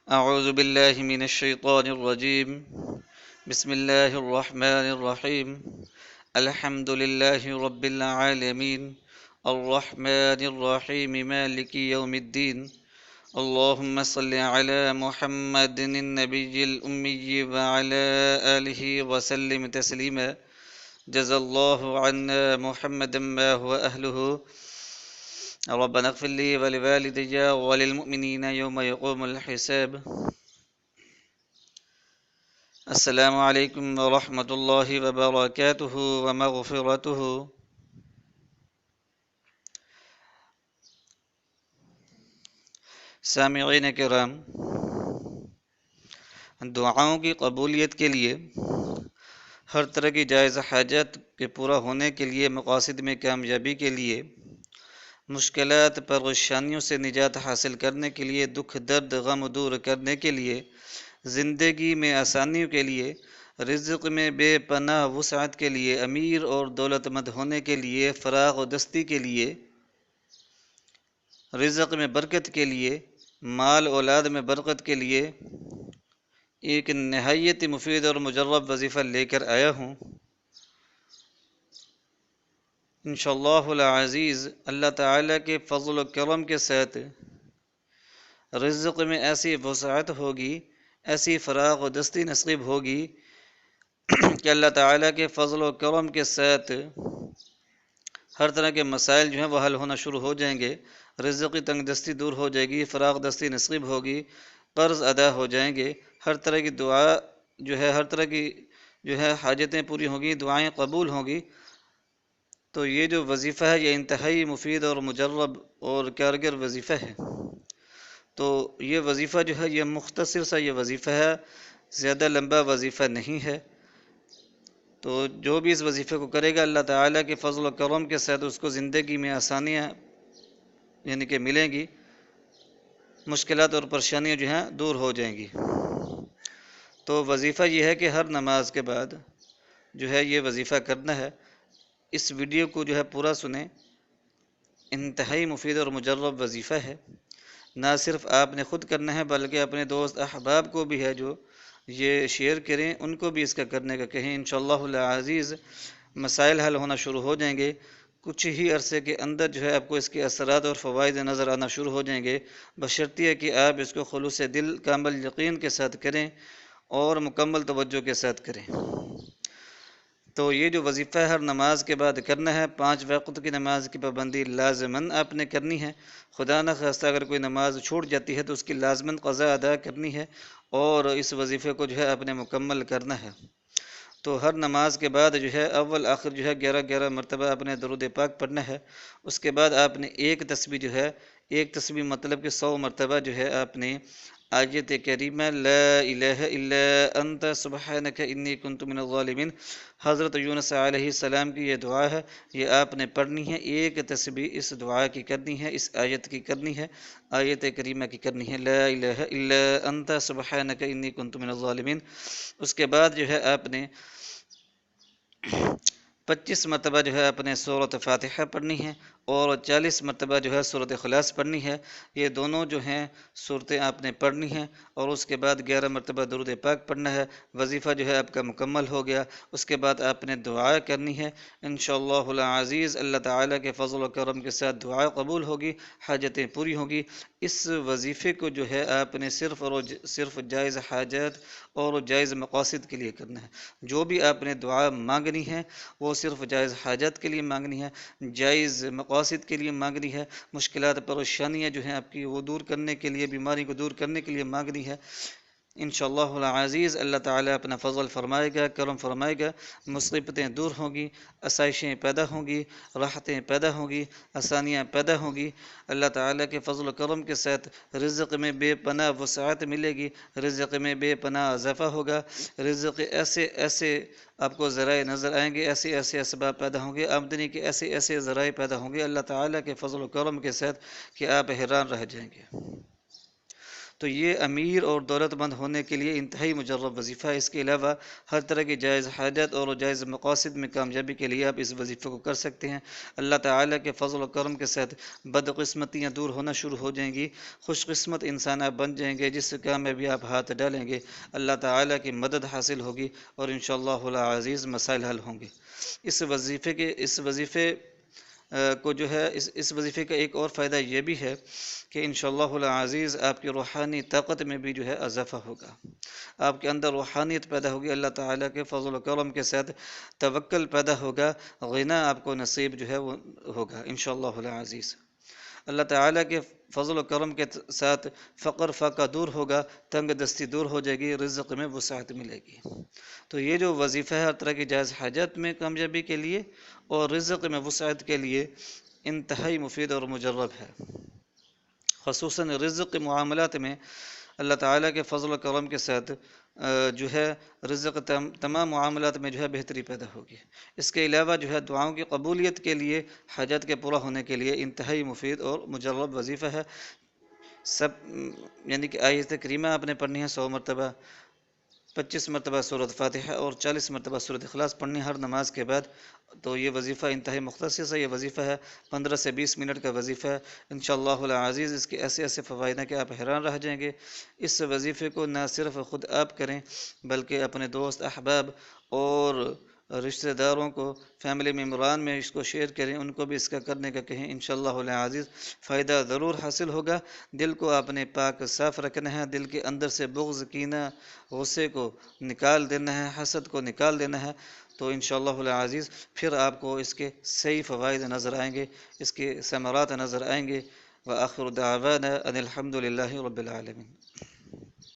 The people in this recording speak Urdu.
أعوذ بالله من الشيطان الرجيم. بسم الله الرحمن الرحيم. الحمد لله رب العالمين، الرحمن الرحيم، مالك يوم الدين. اللهم صل على محمد النبي الأمي وعلى آله وسلم تسليما. جزا الله عنا محمدا ما هو أهله. ربنا اغفر لي ولوالدي وللمؤمنين يوم يقوم الحساب. السلام علیکم ورحمۃ اللہ وبرکاتہ ومغفرتہ۔ سامعین کرام، دعاؤں کی قبولیت کے لیے، ہر طرح کی جائز حاجات کے پورا ہونے کے لیے، مقاصد میں کامیابی کے لیے، مشکلات پریشانیوں سے نجات حاصل کرنے کے لیے، دکھ درد غم دور کرنے کے لیے، زندگی میں آسانیوں کے لیے، رزق میں بے پناہ وسعت کے لیے، امیر اور دولت مند ہونے کے لیے، فراغ و دستی کے لیے، رزق میں برکت کے لیے، مال اولاد میں برکت کے لیے ایک نہایت مفید اور مجرب وظیفہ لے کر آیا ہوں۔ انشاءاللہ العزیز اللہ تعالیٰ کے فضل و کرم کے ساتھ رزق میں ایسی وسعت ہوگی، ایسی فراغ و دستی نصیب ہوگی کہ اللہ تعالیٰ کے فضل و کرم کے ساتھ ہر طرح کے مسائل جو ہیں وہ حل ہونا شروع ہو جائیں گے، رزق کی تنگ دستی دور ہو جائے گی، فراغ دستی نصیب ہوگی، قرض ادا ہو جائیں گے، ہر طرح کی دعا جو ہے، ہر طرح کی جو ہے حاجتیں پوری ہوں گی، دعائیں قبول ہوں گی۔ تو یہ جو وظیفہ ہے یہ انتہائی مفید اور مجرب اور کارگر وظیفہ ہے۔ تو یہ وظیفہ جو ہے یہ مختصر سا یہ وظیفہ ہے، زیادہ لمبا وظیفہ نہیں ہے۔ تو جو بھی اس وظیفے کو کرے گا اللہ تعالیٰ کے فضل و کرم کے ساتھ اس کو زندگی میں آسانیاں یعنی کہ ملیں گی، مشکلات اور پریشانیاں جو ہیں دور ہو جائیں گی۔ تو وظیفہ یہ ہے کہ ہر نماز کے بعد جو ہے یہ وظیفہ کرنا ہے۔ اس ویڈیو کو جو ہے پورا سنیں، انتہائی مفید اور مجرب وظیفہ ہے۔ نہ صرف آپ نے خود کرنا ہے بلکہ اپنے دوست احباب کو بھی ہے جو یہ شیئر کریں، ان کو بھی اس کا کرنے کا کہیں۔ انشاءاللہ العزیز مسائل حل ہونا شروع ہو جائیں گے، کچھ ہی عرصے کے اندر جو ہے آپ کو اس کے اثرات اور فوائد نظر آنا شروع ہو جائیں گے، بشرطیہ کہ آپ اس کو خلوص دل، کامل یقین کے ساتھ کریں اور مکمل توجہ کے ساتھ کریں۔ تو یہ جو وظیفہ ہر نماز کے بعد کرنا ہے، 5 وقت کی نماز کی پابندی لازماً آپ نے کرنی ہے۔ خدا نہ خواستہ اگر کوئی نماز چھوٹ جاتی ہے تو اس کی لازماً قضا ادا کرنی ہے اور اس وظیفے کو جو ہے آپ نے مکمل کرنا ہے۔ تو ہر نماز کے بعد جو ہے اول آخر جو ہے 11 مرتبہ اپنے درود پاک پڑھنا ہے۔ اس کے بعد آپ نے ایک تسبیح جو ہے، ایک تسبیح مطلب کہ 100 مرتبہ جو ہے آپ نے آیت کریمہ لا الہ الا انت سبحانک انی کنت من الظالمین، حضرت یونس علیہ السلام کی یہ دعا ہے، یہ آپ نے پڑھنی ہے۔ ایک تسبیح اس دعا کی کرنی ہے، اس آیت کی کرنی ہے، آیت کریمہ کی کرنی ہے، لا الہ الا انت سبحانک انی کنت من الظالمین۔ اس کے بعد جو ہے آپ نے 25 مرتبہ جو ہے اپنے سورۃ فاتحہ پڑھنی ہے اور 40 مرتبہ جو ہے سورۃ اخلاص پڑھنی ہے۔ یہ دونوں جو ہیں صورتیں آپ نے پڑھنی ہیں اور اس کے بعد 11 مرتبہ درود پاک پڑھنا ہے۔ وظیفہ جو ہے آپ کا مکمل ہو گیا۔ اس کے بعد آپ نے دعا کرنی ہے۔ انشاءاللہ العزیز اللہ تعالیٰ کے فضل و کرم کے ساتھ دعا قبول ہوگی، حاجتیں پوری ہوں گی۔ اس وظیفے کو جو ہے آپ نے صرف اور صرف جائز حاجات اور جائز مقاصد کے لیے کرنا ہے۔ جو بھی آپ نے دعا مانگنی ہے وہ صرف جائز حاجات کے لیے مانگنی ہے، جائز مقاصد کے لیے مانگنی ہے، مشکلات پریشانیاں جو ہیں آپ کی وہ دور کرنے کے لیے، بیماری کو دور کرنے کے لیے مانگنی ہے۔ انشاءاللہ العزیز اللہ تعالیٰ اپنا فضل فرمائے گا، کرم فرمائے گا، مصیبتیں دور ہوں گی، آسائشیں پیدا ہوں گی، راحتیں پیدا ہوں گی، آسانیاں پیدا ہوں گی۔ اللہ تعالیٰ کے فضل و کرم کے ساتھ رزق میں بے پناہ وسعت ملے گی، رزق میں بے پناہ اضافہ ہوگا، رزق ایسے آپ کو ذرائع نظر آئیں گے، ایسے اسباب پیدا ہوں گے، آمدنی کے ایسے ذرائع پیدا ہوں گے اللہ تعالیٰ کے فضل و کرم کے ساتھ کہ آپ حیران رہ جائیں گے۔ تو یہ امیر اور دولت مند ہونے کے لیے انتہائی مجرب وظیفہ ہے۔ اس کے علاوہ ہر طرح کی جائز حاجت اور جائز مقاصد میں کامیابی کے لیے آپ اس وظیفے کو کر سکتے ہیں۔ اللہ تعالیٰ کے فضل و کرم کے ساتھ بدقسمتیاں دور ہونا شروع ہو جائیں گی، خوش قسمت انسان آپ بن جائیں گے، جس کام میں بھی آپ ہاتھ ڈالیں گے اللہ تعالیٰ کی مدد حاصل ہوگی اور انشاءاللہ العزیز مسائل حل ہوں گے۔ اس وظیفے کو جو ہے اس وظیفے کا ایک اور فائدہ یہ بھی ہے کہ انشاءاللہ العزیز آپ کی روحانی طاقت میں بھی جو ہے اضافہ ہوگا، آپ کے اندر روحانیت پیدا ہوگی، اللہ تعالیٰ کے فضل و کرم کے ساتھ توکل پیدا ہوگا، غنا آپ کو نصیب جو ہے وہ ہوگا انشاءاللہ العزیز۔ اللہ تعالیٰ کے فضل و کرم کے ساتھ فقر فاقہ دور ہوگا، تنگ دستی دور ہو جائے گی، رزق میں وسعت ملے گی۔ تو یہ جو وظیفہ ہے ہر طرح کی جائز حاجت میں کامیابی کے لیے اور رزق میں وسعت کے لیے انتہائی مفید اور مجرب ہے، خصوصاً رزق کے معاملات میں اللہ تعالیٰ کے فضل و کرم کے ساتھ جو ہے رزق تمام معاملات میں جو ہے بہتری پیدا ہوگی۔ اس کے علاوہ جو ہے دعاؤں کی قبولیت کے لیے، حاجت کے پورا ہونے کے لیے انتہائی مفید اور مجرب وظیفہ ہے۔ یعنی کہ آیت کریمہ آپ نے پڑھنی ہے 100 مرتبہ، 25 مرتبہ سورۃ فاتحہ اور 40 مرتبہ سورۃ اخلاص پڑھنی ہر نماز کے بعد۔ تو یہ وظیفہ انتہائی مختصر ہے، یہ وظیفہ ہے 15 سے 20 منٹ کا وظیفہ ہے انشاءاللہ العزیز۔ اس کے ایسے ایسے فوائد ہیں کہ آپ حیران رہ جائیں گے۔ اس وظیفے کو نہ صرف خود آپ کریں بلکہ اپنے دوست احباب اور رشتہ داروں کو، فیملی ممبران میں اس کو شیئر کریں، ان کو بھی اس کا کرنے کا کہیں، انشاءاللہ العزیز فائدہ ضرور حاصل ہوگا۔ دل کو آپ نے پاک صاف رکھنا ہے، دل کے اندر سے بغض، کینہ، غصے کو نکال دینا ہے، حسد کو نکال دینا ہے، تو انشاءاللہ العزیز پھر آپ کو اس کے صحیح فوائد نظر آئیں گے، اس کے ثمرات نظر آئیں گے۔ وآخر دعوانا ان الحمد للہ رب العالمین۔